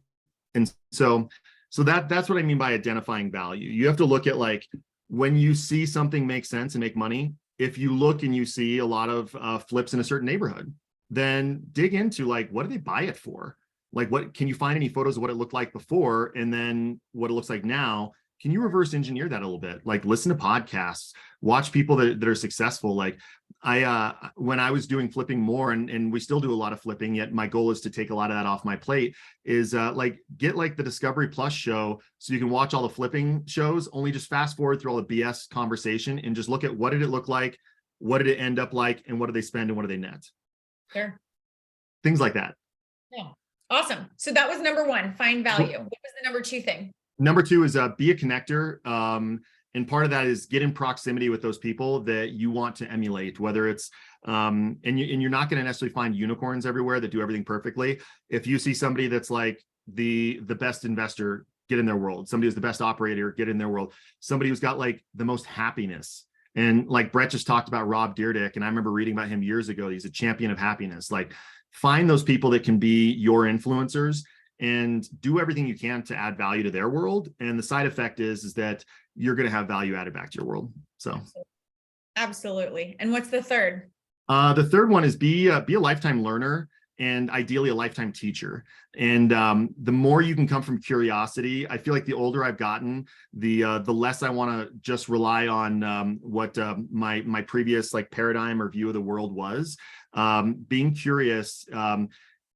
And so that's what I mean by identifying value. You have to look at, like, when you see something make sense and make money, if you look and you see a lot of flips in a certain neighborhood, then dig into, like, what do they buy it for? Like, what can you find any photos of what it looked like before, and then what it looks like now? Can you reverse engineer that a little bit? Like, listen to podcasts, watch people that are successful. Like, when I was doing flipping more, and we still do a lot of flipping, yet my goal is to take a lot of that off my plate, is like, get like the Discovery Plus show, so you can watch all the flipping shows, only just fast forward through all the BS conversation and just look at, what did it look like, what did it end up like, and what do they spend and what do they net? Sure. Things like that. Yeah. Awesome. So that was number one, find value. What was the number two thing? Number two is be a connector. And part of that is get in proximity with those people that you want to emulate, whether it's, and you're not going to necessarily find unicorns everywhere that do everything perfectly. If you see somebody that's like the best investor, get in their world. Somebody who's the best operator, get in their world. Somebody who's got like the most happiness. And like Brett just talked about Rob Dyrdek, and I remember reading about him years ago. He's a champion of happiness. Like, find those people that can be your influencers and do everything you can to add value to their world. And the side effect is that you're going to have value added back to your world. So absolutely. And what's the third? The third one is be a lifetime learner, and ideally a lifetime teacher. And the more you can come from curiosity, I feel like the older I've gotten, the less I want to just rely on what my previous like paradigm or view of the world was. Being curious,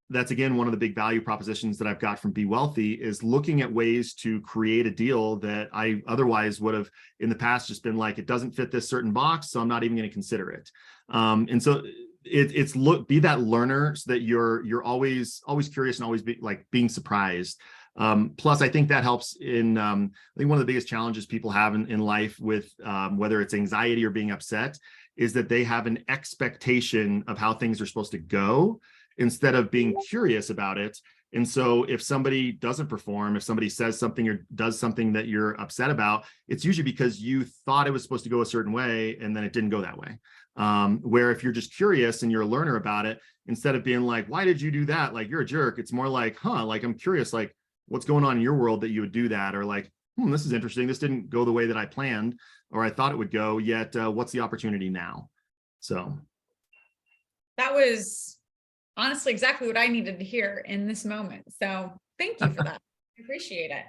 that's again one of the big value propositions that I've got from Be Wealthy, is looking at ways to create a deal that I otherwise would have in the past just been like, it doesn't fit this certain box, so I'm not even going to consider it. And so be that learner, so that you're always curious and always being surprised. Plus, I think that helps in, I think one of the biggest challenges people have in life with whether it's anxiety or being upset, is that they have an expectation of how things are supposed to go, instead of being curious about it. And so if somebody doesn't perform, if somebody says something or does something that you're upset about, it's usually because you thought it was supposed to go a certain way and then it didn't go that way. Where if you're just curious and you're a learner about it, instead of being like, why did you do that? Like, you're a jerk. It's more like, like, I'm curious, like, what's going on in your world that you would do that? Or like, this is interesting. This didn't go the way that I planned or I thought it would go, yet what's the opportunity now? So that was honestly exactly what I needed to hear in this moment. So thank you for that. I appreciate it.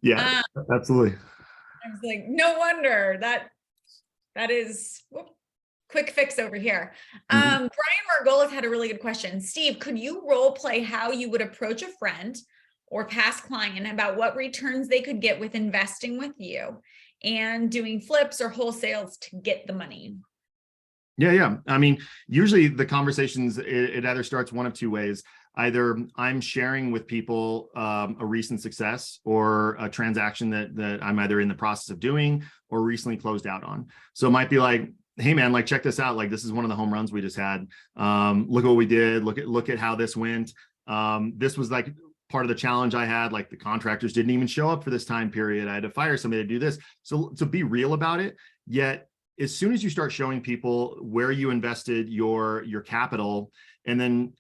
Yeah, absolutely. I was like, no wonder that is quick fix over here. Mhm. Brian Margolis had a really good question. Steve, could you role play how you would approach a friend or past client about what returns they could get with investing with you and doing flips or wholesales to get the money? Yeah. I mean, usually the conversations, it either starts one of two ways. Either I'm sharing with people a recent success or a transaction that I'm either in the process of doing or recently closed out on. So it might be like, hey man, like check this out. Like this is one of the home runs we just had. Look at what we did. Look at how this went. This was like part of the challenge I had. Like the contractors didn't even show up for this time period. I had to fire somebody to do this. So to be real about it, yet as soon as you start showing people where you invested your capital, and then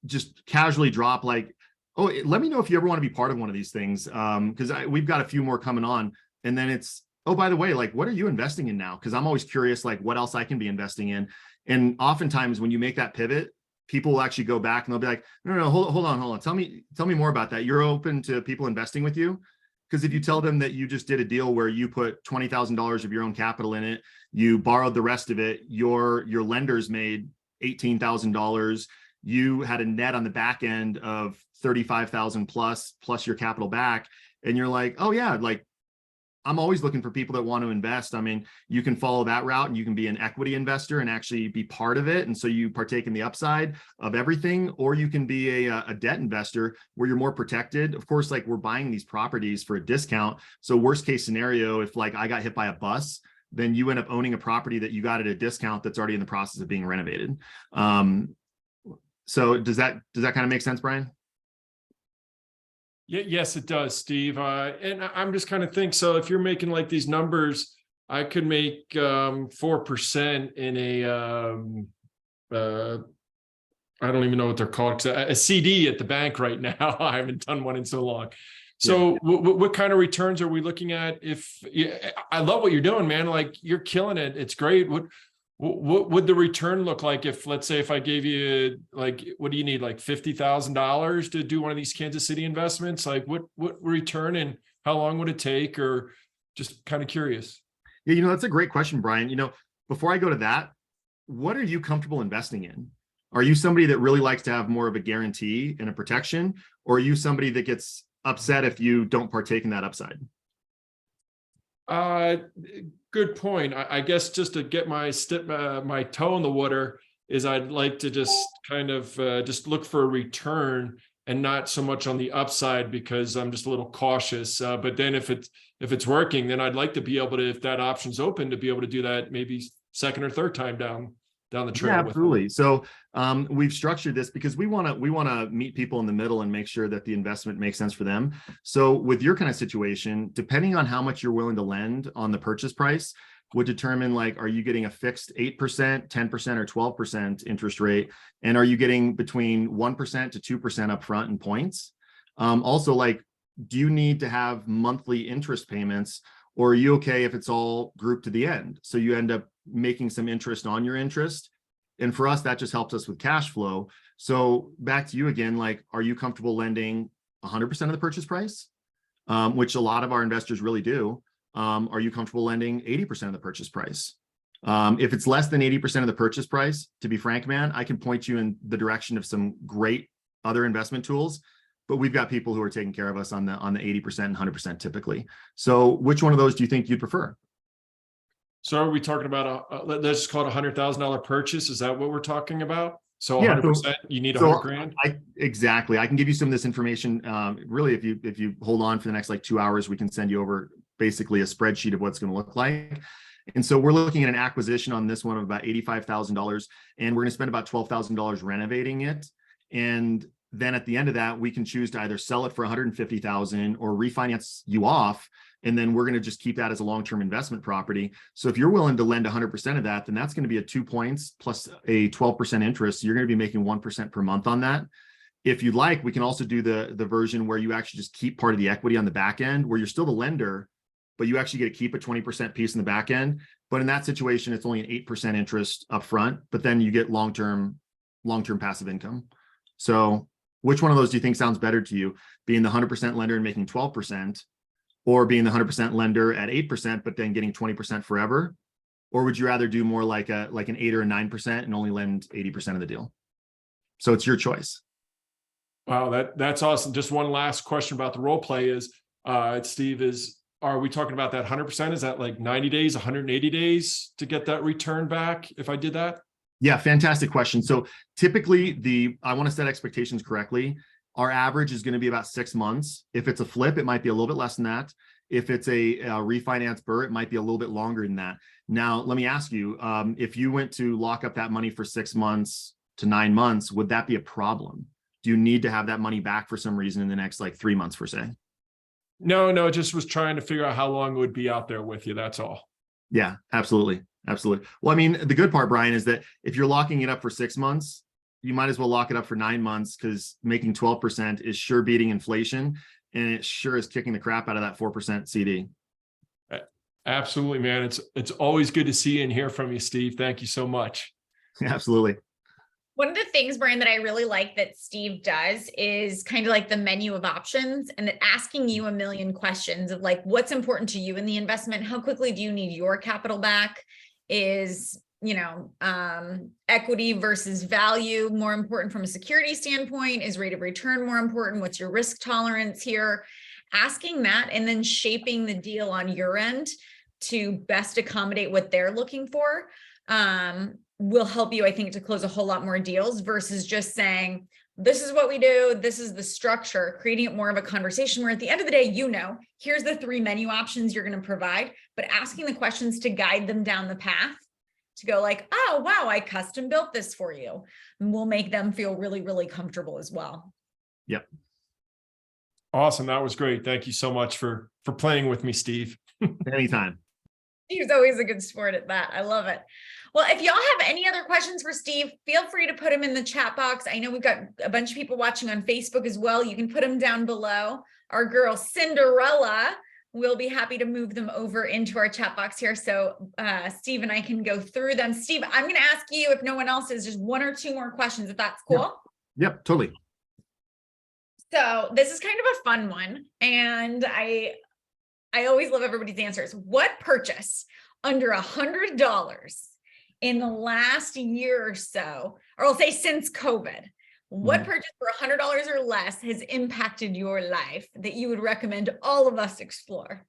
just casually drop like, oh, let me know if you ever want to be part of one of these things, because we've got a few more coming on. And then it's, oh, by the way, like what are you investing in now? Because I'm always curious, like what else I can be investing in. And oftentimes when you make that pivot, people will actually go back and they'll be like, no, hold on. Tell me more about that. You're open to people investing with you? Because if you tell them that you just did a deal where you put $20,000 of your own capital in it, you borrowed the rest of it, your lenders made $18,000, you had a net on the back end of 35,000 plus your capital back, and you're like, oh yeah, like I'm always looking for people that want to invest. I mean, you can follow that route and you can be an equity investor and actually be part of it. And so you partake in the upside of everything, or you can be a debt investor where you're more protected. Of course, like we're buying these properties for a discount. So worst case scenario, if like I got hit by a bus, then you end up owning a property that you got at a discount that's already in the process of being renovated. So does that kind of make sense, Brian? Yeah, yes, it does, Steve. And I'm just kind of think, so if you're making like these numbers, I could make 4% in I don't even know what they're called, a CD at the bank right now. I haven't done one in so long. So Yeah. what kind of returns are we looking at? I love what you're doing, man. Like you're killing it. It's great. What would the return look like if, let's say, if I gave you like, what do you need, like $50,000 to do one of these Kansas City investments? Like what return and how long would it take? Or just kind of curious. Yeah, that's a great question, Brian. Before I go to that, what are you comfortable investing in? Are you somebody that really likes to have more of a guarantee and a protection, or are you somebody that gets upset if you don't partake in that upside? Good point. I guess just to get my my toe in the water is I'd like to just kind of just look for a return and not so much on the upside, because I'm just a little cautious. But then if it's working, then I'd like to be able to, if that option's open, to be able to do that maybe second or third time down the trail. Yeah, with absolutely. So we've structured this because we want to meet people in the middle and make sure that the investment makes sense for them. So with your kind of situation, depending on how much you're willing to lend on the purchase price would determine, like, are you getting a fixed 8%, 10%, or 12% interest rate? And are you getting between 1% to 2% upfront in points? Also, like, do you need to have monthly interest payments, or are you okay if it's all grouped to the end? So you end up making some interest on your interest. And for us, that just helps us with cash flow. So back to you again, like, are you comfortable lending 100% of the purchase price? Which a lot of our investors really do. Are you comfortable lending 80% of the purchase price? If it's less than 80% of the purchase price, to be frank, man, I can point you in the direction of some great other investment tools, but we've got people who are taking care of us on the 80% and 100% typically. So which one of those do you think you'd prefer? So are we talking about let's just call it $100,000 purchase? Is that what we're talking about? So Yeah, 100%, you need so 100 grand? Exactly. I can give you some of this information. Really, if you hold on for the next like 2 hours, we can send you over basically a spreadsheet of what's going to look like. And so we're looking at an acquisition on this one of about $85,000, and we're going to spend about $12,000 renovating it. And then at the end of that, we can choose to either sell it for $150,000 or refinance you off. And then we're going to just keep that as a long-term investment property. So if you're willing to lend 100% of that, then that's going to be a 2 points plus a 12% interest. So you're going to be making 1% per month on that. If you'd like, we can also do the version where you actually just keep part of the equity on the back end, where you're still the lender, but you actually get to keep a 20% piece in the back end. But in that situation, it's only an 8% interest upfront, but then you get long-term passive income. So which one of those do you think sounds better to you? Being the 100% lender and making 12%, or being the 100% lender at 8%, but then getting 20% forever? Or would you rather do more like an 8 or a 9% and only lend 80% of the deal? So it's your choice. Wow, that's awesome. Just one last question about the role play is, Steve, are we talking about that 100%? Is that like 90 days, 180 days to get that return back if I did that? Yeah, fantastic question. So typically I want to set expectations correctly. Our average is going to be about 6 months. If it's a flip, it might be a little bit less than that. If it's a refinance BRRRR, it might be a little bit longer than that. Now, let me ask you, if you went to lock up that money for 6 months to 9 months, would that be a problem? Do you need to have that money back for some reason in the next like 3 months per se? No, just was trying to figure out how long it would be out there with you. That's all. Yeah, absolutely. Absolutely. Well, I mean, the good part, Brian, is that if you're locking it up for 6 months, you might as well lock it up for 9 months, because making 12% is sure beating inflation, and it sure is kicking the crap out of that 4% CD. Absolutely, man. It's always good to see and hear from you, Steve. Thank you so much. Absolutely. One of the things, Brian, that I really like that Steve does is kind of like the menu of options, and that asking you a million questions of like, what's important to you in the investment? How quickly do you need your capital back? Is, equity versus value more important from a security standpoint? Is rate of return more important? What's your risk tolerance here? Asking that and then shaping the deal on your end to best accommodate what they're looking for will help you, I think, to close a whole lot more deals versus just saying, this is what we do, this is the structure, creating it more of a conversation where at the end of the day, here's the 3 menu options you're going to provide, but asking the questions to guide them down the path to go like, oh, wow, I custom built this for you. And we'll make them feel really, really comfortable as well. Yep. Awesome. That was great. Thank you so much for playing with me, Steve. Anytime. Steve's always a good sport at that. I love it. Well, if y'all have any other questions for Steve, feel free to put them in the chat box. I know we've got a bunch of people watching on Facebook as well. You can put them down below. Our girl Cinderella will be happy to move them over into our chat box here. So Steve and I can go through them. Steve, I'm going to ask you, if no one else is, just 1 or 2 more questions, if that's cool. Yep, totally. So this is kind of a fun one. And I always love everybody's answers. What purchase under $100 in the last year or so, or I'll say since COVID, what purchase for $100 or less has impacted your life that you would recommend all of us explore?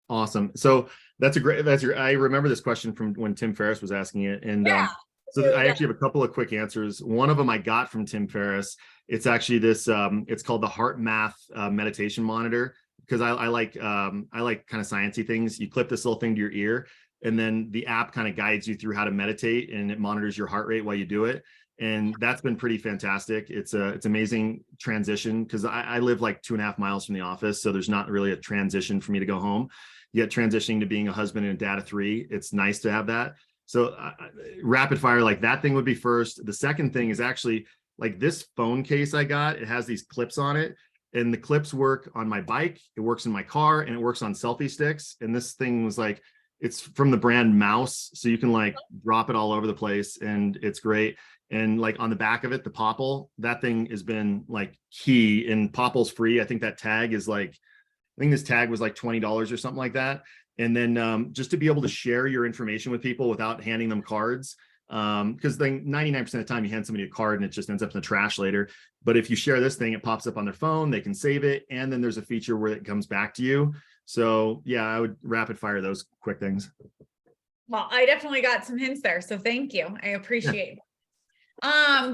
Awesome. So I remember this question from when Tim Ferriss was asking it. And Yeah, so I actually have a couple of quick answers. One of them I got from Tim Ferriss. It's actually this, it's called the Heart Math meditation monitor, because I like kind of sciencey things. You clip this little thing to your ear, and then the app kind of guides you through how to meditate, and it monitors your heart rate while you do it. And that's been pretty fantastic. It's amazing transition, because I live like 2.5 miles from the office. So there's not really a transition for me to go home. Yet transitioning to being a husband and a dad of 3, it's nice to have that. So rapid fire, like that thing would be first. The second thing is actually like this phone case I got. It has these clips on it, and the clips work on my bike. It works in my car, and it works on selfie sticks. And this thing was like, it's from the brand Mouse. So you can like drop it all over the place, and it's great. And like on the back of it, the Popple, that thing has been like key, and Popple's free. I think that tag is like, I think this tag was like $20 or something like that. And then just to be able to share your information with people without handing them cards, because then 99% of the time you hand somebody a card and it just ends up in the trash later. But if you share this thing, it pops up on their phone, they can save it, and then there's a feature where it comes back to you. So yeah, I would rapid fire those quick things. Well, I definitely got some hints there, so thank you. I appreciate it.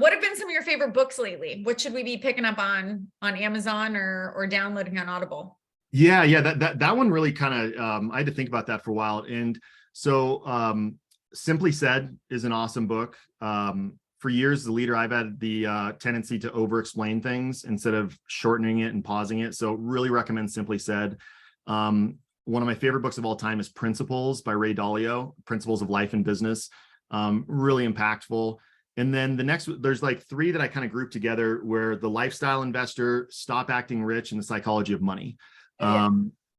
What have been some of your favorite books lately? What should we be picking up on Amazon or downloading on Audible? Yeah, that one really kind of I had to think about that for a while. And so Simply Said is an awesome book. For years, the leader, I've had the tendency to over explain things instead of shortening it and pausing it. So really recommend Simply Said. One of my favorite books of all time is Principles by Ray Dalio, Principles of Life and Business. Really impactful. And then the next, there's like 3 that I kind of grouped together, where The Lifestyle Investor, Stop Acting Rich, and The Psychology of Money.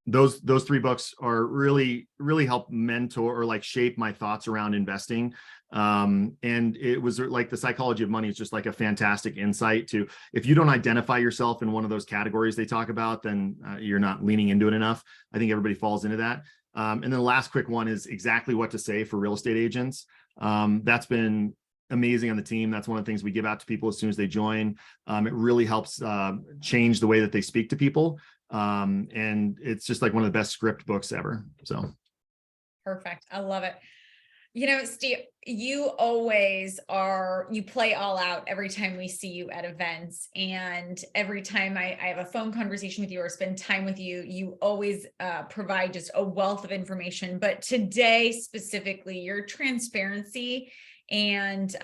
Those 3 books are really help mentor or like shape my thoughts around investing. And it was like The Psychology of Money is just like a fantastic insight to, if you don't identify yourself in one of those categories they talk about, then you're not leaning into it enough. I think everybody falls into that. And then the last quick one is exactly what to say for real estate agents. That's been amazing on the team. That's one of the things we give out to people as soon as they join. It really helps change the way that they speak to people. And it's just like one of the best script books ever. So. Perfect. I love it. You know, Steve, you always you play all out every time we see you at events. And every time I have a phone conversation with you or spend time with you, you always provide just a wealth of information. But today, specifically, your transparency and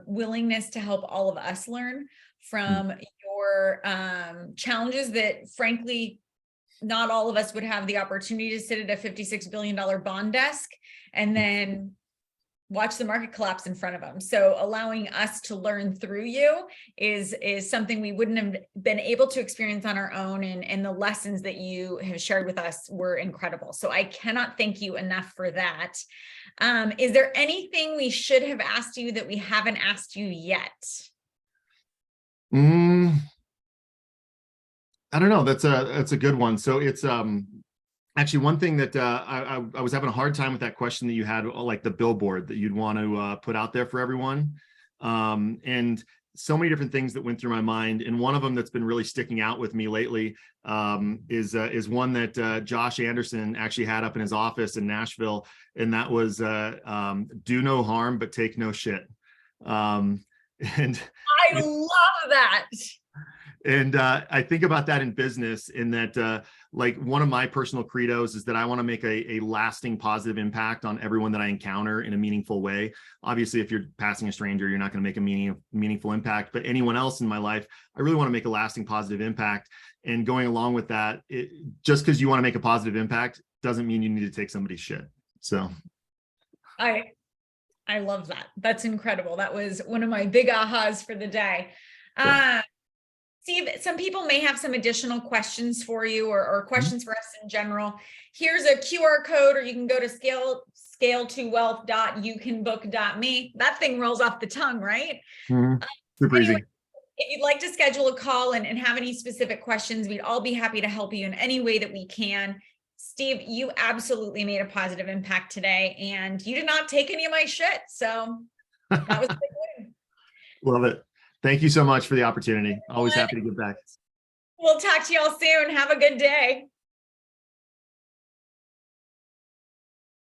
willingness to help all of us learn from your challenges that, frankly, not all of us would have the opportunity to sit at a $56 billion bond desk and then watch the market collapse in front of them. So allowing us to learn through you is something we wouldn't have been able to experience on our own. And the lessons that you have shared with us were incredible. So I cannot thank you enough for that. Is there anything we should have asked you that we haven't asked you yet? I don't know. That's a good one. So it's actually one thing that I was having a hard time with that question that you had, like the billboard that you'd want to put out there for everyone. And so many different things that went through my mind. And one of them that's been really sticking out with me lately is one that Josh Anderson actually had up in his office in Nashville. And that was do no harm, but take no shit. And I love that. And I think about that in business in that like one of my personal credos is that I want to make a lasting positive impact on everyone that I encounter in a meaningful way. Obviously, if you're passing a stranger, you're not going to make a meaningful impact, but anyone else in my life, I really want to make a lasting positive impact. And going along with that, just because you want to make a positive impact doesn't mean you need to take somebody's shit. So I love that. That's incredible. That was one of my big ahas for the day. Sure. Steve, some people may have some additional questions for you or questions for us in general. Here's a QR code, or you can go to scale2wealth.youcanbook.me. That thing rolls off the tongue, right? Super Anyway, easy. if you'd like to schedule a call and have any specific questions, we'd all be happy to help you in any way that we can. Steve, you absolutely made a positive impact today, and you did not take any of my shit. So that was a big win. Love it. Thank you so much for the opportunity. Always happy to give back. We'll talk to y'all soon. Have a good day.